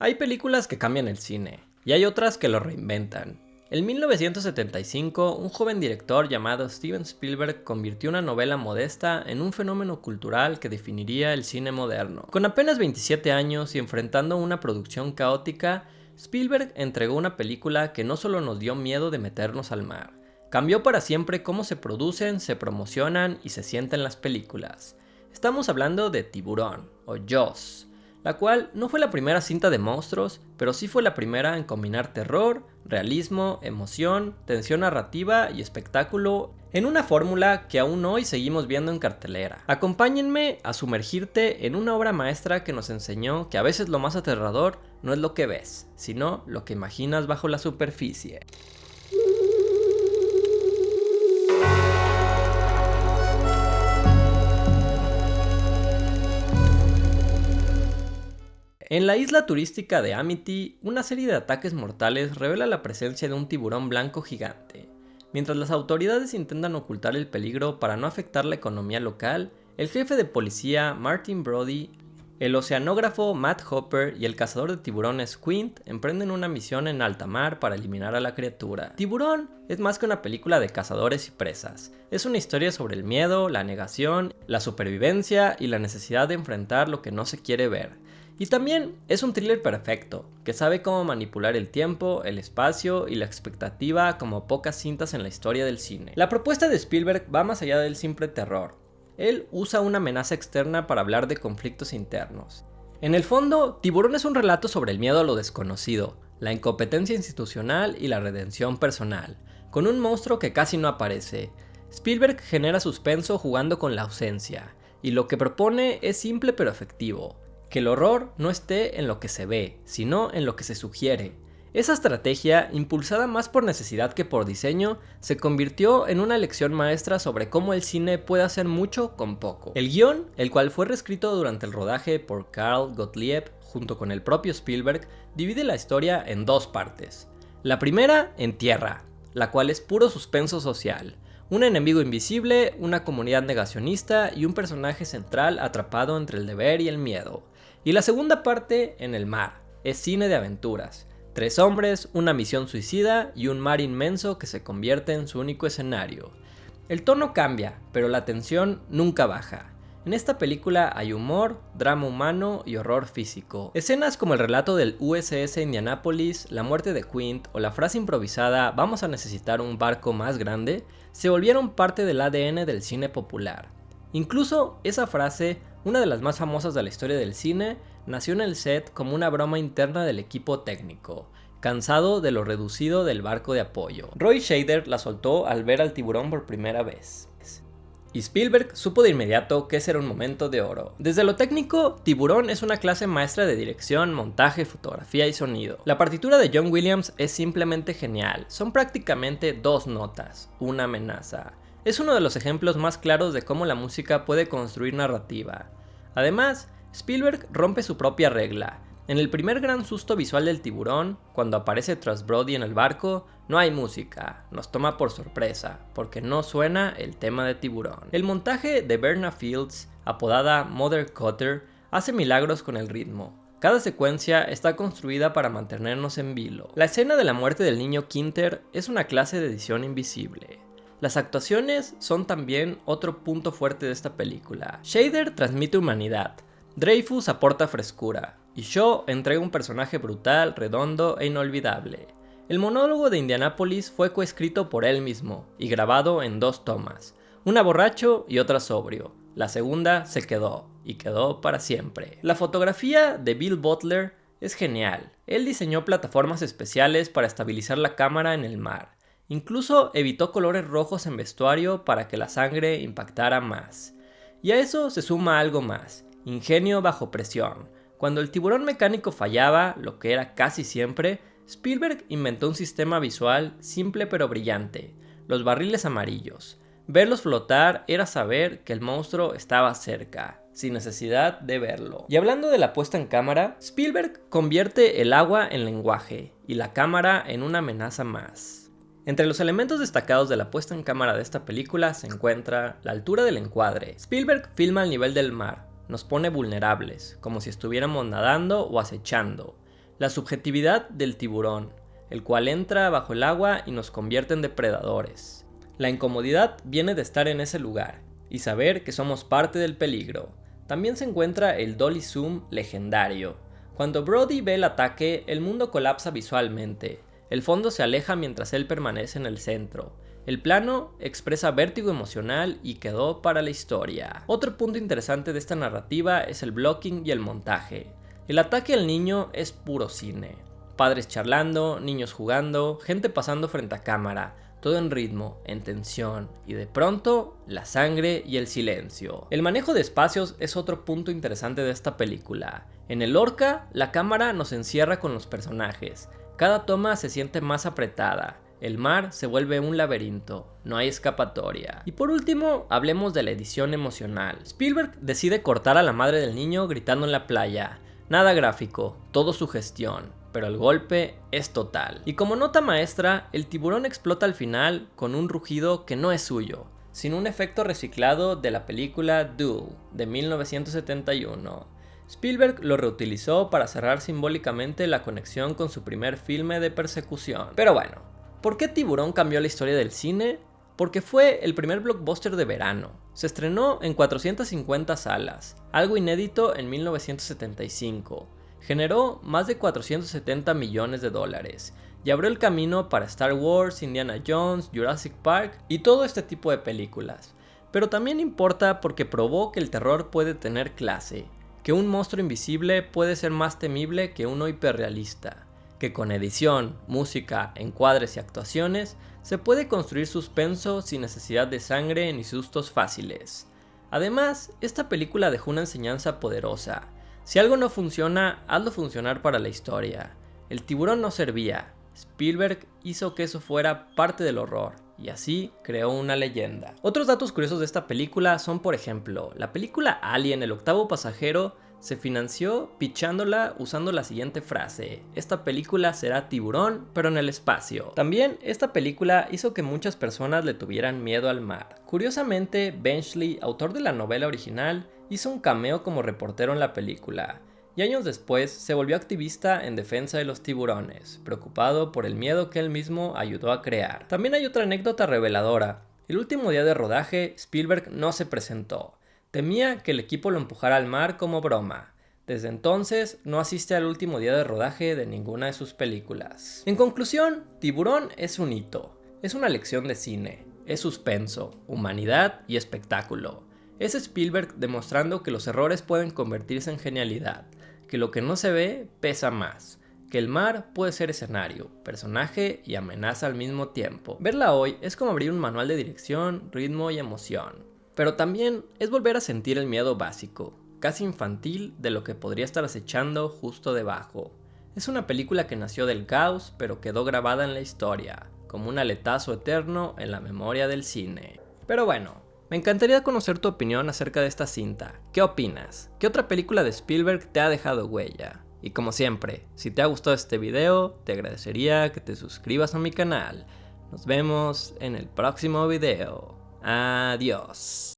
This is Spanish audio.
Hay películas que cambian el cine, y hay otras que lo reinventan. En 1975, un joven director llamado Steven Spielberg convirtió una novela modesta en un fenómeno cultural que definiría el cine moderno. Con apenas 27 años y enfrentando una producción caótica, Spielberg entregó una película que no solo nos dio miedo de meternos al mar, cambió para siempre cómo se producen, se promocionan y se sienten las películas. Estamos hablando de Tiburón, o Jaws, la cual no fue la primera cinta de monstruos, pero sí fue la primera en combinar terror, realismo, emoción, tensión narrativa y espectáculo en una fórmula que aún hoy seguimos viendo en cartelera. Acompáñenme a sumergirte en una obra maestra que nos enseñó que a veces lo más aterrador no es lo que ves, sino lo que imaginas bajo la superficie. En la isla turística de Amity, una serie de ataques mortales revela la presencia de un tiburón blanco gigante. Mientras las autoridades intentan ocultar el peligro para no afectar la economía local, el jefe de policía Martin Brody, el oceanógrafo Matt Hopper y el cazador de tiburones Quint emprenden una misión en alta mar para eliminar a la criatura. Tiburón es más que una película de cazadores y presas. Es una historia sobre el miedo, la negación, la supervivencia y la necesidad de enfrentar lo que no se quiere ver. Y también es un thriller perfecto, que sabe cómo manipular el tiempo, el espacio y la expectativa como pocas cintas en la historia del cine. La propuesta de Spielberg va más allá del simple terror. Él usa una amenaza externa para hablar de conflictos internos. En el fondo, Tiburón es un relato sobre el miedo a lo desconocido, la incompetencia institucional y la redención personal, con un monstruo que casi no aparece. Spielberg genera suspenso jugando con la ausencia, y lo que propone es simple pero efectivo. Que el horror no esté en lo que se ve, sino en lo que se sugiere. Esa estrategia, impulsada más por necesidad que por diseño, se convirtió en una lección maestra sobre cómo el cine puede hacer mucho con poco. El guión, el cual fue reescrito durante el rodaje por Carl Gottlieb junto con el propio Spielberg, divide la historia en dos partes. La primera, en tierra, la cual es puro suspenso social. Un enemigo invisible, una comunidad negacionista y un personaje central atrapado entre el deber y el miedo. Y la segunda parte, en el mar, es cine de aventuras. 3 hombres, una misión suicida y un mar inmenso que se convierte en su único escenario. El tono cambia, pero la tensión nunca baja. En esta película hay humor, drama humano y horror físico. Escenas como el relato del USS Indianapolis, la muerte de Quint o la frase improvisada "vamos a necesitar un barco más grande" se volvieron parte del ADN del cine popular. Incluso esa frase, una de las más famosas de la historia del cine, nació en el set como una broma interna del equipo técnico, cansado de lo reducido del barco de apoyo. Roy Scheider la soltó al ver al tiburón por primera vez. Y Spielberg supo de inmediato que ese era un momento de oro. Desde lo técnico, Tiburón es una clase maestra de dirección, montaje, fotografía y sonido. La partitura de John Williams es simplemente genial. Son prácticamente 2 notas, una amenaza. Es uno de los ejemplos más claros de cómo la música puede construir narrativa. Además, Spielberg rompe su propia regla. En el primer gran susto visual del tiburón, cuando aparece tras Brody en el barco, no hay música, nos toma por sorpresa, porque no suena el tema de Tiburón. El montaje de Verna Fields, apodada Mother Cutter, hace milagros con el ritmo. Cada secuencia está construida para mantenernos en vilo. La escena de la muerte del niño Quinter es una clase de edición invisible. Las actuaciones son también otro punto fuerte de esta película. Scheider transmite humanidad, Dreyfuss aporta frescura, y Shaw entrega un personaje brutal, redondo e inolvidable. El monólogo de Indianapolis fue coescrito por él mismo y grabado en 2 tomas, una borracho y otra sobrio. La segunda se quedó, y quedó para siempre. La fotografía de Bill Butler es genial. Él diseñó plataformas especiales para estabilizar la cámara en el mar. Incluso evitó colores rojos en vestuario para que la sangre impactara más. Y a eso se suma algo más: ingenio bajo presión. Cuando el tiburón mecánico fallaba, lo que era casi siempre, Spielberg inventó un sistema visual simple pero brillante: los barriles amarillos. Verlos flotar era saber que el monstruo estaba cerca, sin necesidad de verlo. Y hablando de la puesta en cámara, Spielberg convierte el agua en lenguaje y la cámara en una amenaza más. Entre los elementos destacados de la puesta en cámara de esta película se encuentra la altura del encuadre. Spielberg filma al nivel del mar, nos pone vulnerables, como si estuviéramos nadando o acechando. La subjetividad del tiburón, el cual entra bajo el agua y nos convierte en depredadores. La incomodidad viene de estar en ese lugar y saber que somos parte del peligro. También se encuentra el dolly zoom legendario. Cuando Brody ve el ataque, el mundo colapsa visualmente. El fondo se aleja mientras él permanece en el centro. El plano expresa vértigo emocional y quedó para la historia. Otro punto interesante de esta narrativa es el blocking y el montaje. El ataque al niño es puro cine. Padres charlando, niños jugando, gente pasando frente a cámara, todo en ritmo, en tensión, y de pronto, la sangre y el silencio. El manejo de espacios es otro punto interesante de esta película. En el Orca, la cámara nos encierra con los personajes. Cada toma se siente más apretada. El mar se vuelve un laberinto, no hay escapatoria. Y por último, hablemos de la edición emocional. Spielberg decide cortar a la madre del niño gritando en la playa. Nada gráfico, todo sugestión, pero el golpe es total. Y como nota maestra, el tiburón explota al final con un rugido que no es suyo, sino un efecto reciclado de la película Duel de 1971. Spielberg lo reutilizó para cerrar simbólicamente la conexión con su primer filme de persecución. Pero bueno, ¿por qué Tiburón cambió la historia del cine? Porque fue el primer blockbuster de verano. Se estrenó en 450 salas, algo inédito en 1975. Generó más de 470 millones de dólares y abrió el camino para Star Wars, Indiana Jones, Jurassic Park y todo este tipo de películas. Pero también importa porque probó que el terror puede tener clase, que un monstruo invisible puede ser más temible que uno hiperrealista, que con edición, música, encuadres y actuaciones se puede construir suspenso sin necesidad de sangre ni sustos fáciles. Además, esta película dejó una enseñanza poderosa. Si algo no funciona, hazlo funcionar para la historia. El tiburón no servía. Spielberg hizo que eso fuera parte del horror, y así creó una leyenda. Otros datos curiosos de esta película son, por ejemplo, la película Alien, el octavo pasajero, se financió pitchándola usando la siguiente frase: esta película será tiburón, pero en el espacio. También esta película hizo que muchas personas le tuvieran miedo al mar. Curiosamente, Benchley, autor de la novela original, hizo un cameo como reportero en la película, y años después se volvió activista en defensa de los tiburones, preocupado por el miedo que él mismo ayudó a crear. También hay otra anécdota reveladora. El último día de rodaje, Spielberg no se presentó. Temía que el equipo lo empujara al mar como broma. Desde entonces no asiste al último día de rodaje de ninguna de sus películas. En conclusión, Tiburón es un hito. Es una lección de cine. Es suspenso, humanidad y espectáculo. Es Spielberg demostrando que los errores pueden convertirse en genialidad, que lo que no se ve pesa más, que el mar puede ser escenario, personaje y amenaza al mismo tiempo. Verla hoy es como abrir un manual de dirección, ritmo y emoción. Pero también es volver a sentir el miedo básico, casi infantil, de lo que podría estar acechando justo debajo. Es una película que nació del caos, pero quedó grabada en la historia, como un aletazo eterno en la memoria del cine. Pero bueno, me encantaría conocer tu opinión acerca de esta cinta. ¿Qué opinas? ¿Qué otra película de Spielberg te ha dejado huella? Y como siempre, si te ha gustado este video, te agradecería que te suscribas a mi canal. Nos vemos en el próximo video. Adiós.